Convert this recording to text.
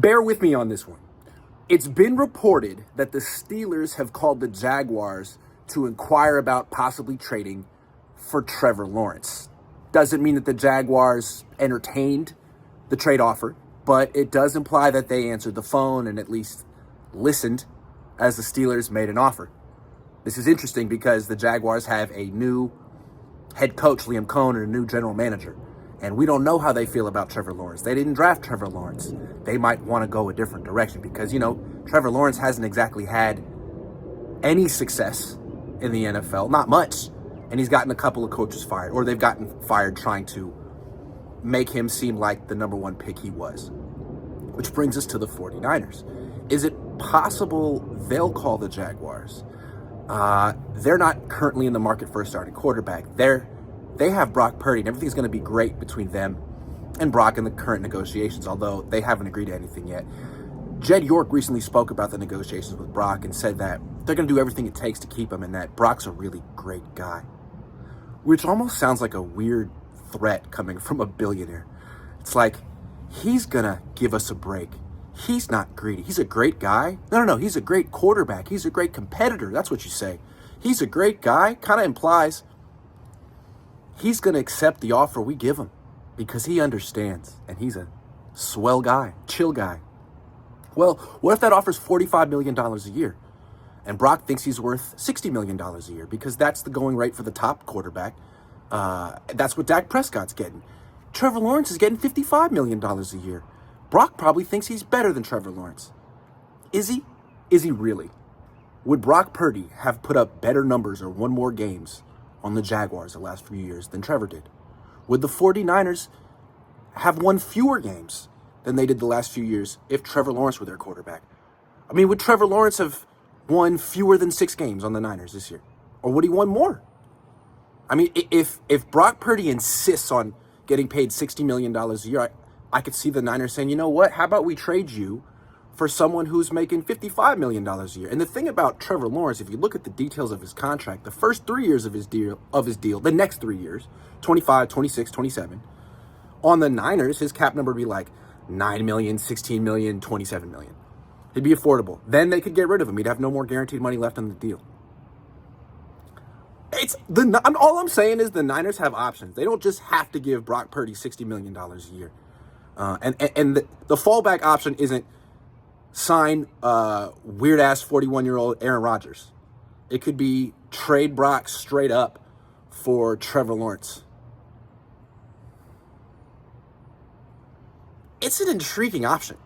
bear with me on this one. It's been reported that the Steelers have called the Jaguars to inquire about possibly trading for Trevor Lawrence. Doesn't mean that the Jaguars entertained the trade offer, but it does imply that they answered the phone and at least listened as the Steelers made an offer. This is interesting because the Jaguars have a new head coach, Liam Cohn, and a new general manager. And we don't know how they feel about Trevor Lawrence. They didn't draft Trevor Lawrence. They might want to go a different direction because, Trevor Lawrence hasn't exactly had any success in the NFL, not much. And he's gotten a couple of coaches fired, or they've gotten fired trying to make him seem like the number one pick he was. Which brings us to the 49ers. Is it possible they'll call the Jaguars? They're not currently in the market for a starting quarterback. They have Brock Purdy, and everything's going to be great between them and Brock in the current negotiations, although they haven't agreed to anything yet. Jed York recently spoke about the negotiations with Brock and said that they're going to do everything it takes to keep him and that Brock's a really great guy, which almost sounds like a weird threat coming from a billionaire. It's like, he's going to give us a break. He's not greedy. He's a great guy. No. He's a great quarterback. He's a great competitor. That's what you say. He's a great guy. Kind of implies he's going to accept the offer we give him because he understands and he's a swell guy, chill guy. Well, what if that offers $45 million a year and Brock thinks he's worth $60 million a year because that's the going rate for the top quarterback? That's what Dak Prescott's getting. Trevor Lawrence is getting $55 million a year. Brock probably thinks he's better than Trevor Lawrence. Is he? Is he really? Would Brock Purdy have put up better numbers or won more games on the Jaguars the last few years than Trevor did? Would the 49ers have won fewer games than they did the last few years if Trevor Lawrence were their quarterback? I mean, would Trevor Lawrence have won fewer than 6 games on the Niners this year? Or would he won more? I mean, if Brock Purdy insists on getting paid $60 million a year, I could see the Niners saying, you know what, how about we trade you for someone who's making $55 million a year? And the thing about Trevor Lawrence, if you look at the details of his contract, the first 3 years of his deal, the next 3 years, 25, 26, 27, on the Niners, his cap number would be like $9 million, $16 million, $27 million. It'd be affordable. Then they could get rid of him. He'd have no more guaranteed money left on the deal. All I'm saying is the Niners have options. They don't just have to give Brock Purdy $60 million a year. And the fallback option isn't sign weird-ass 41-year-old Aaron Rodgers. It could be trade Brock straight up for Trevor Lawrence. It's an intriguing option.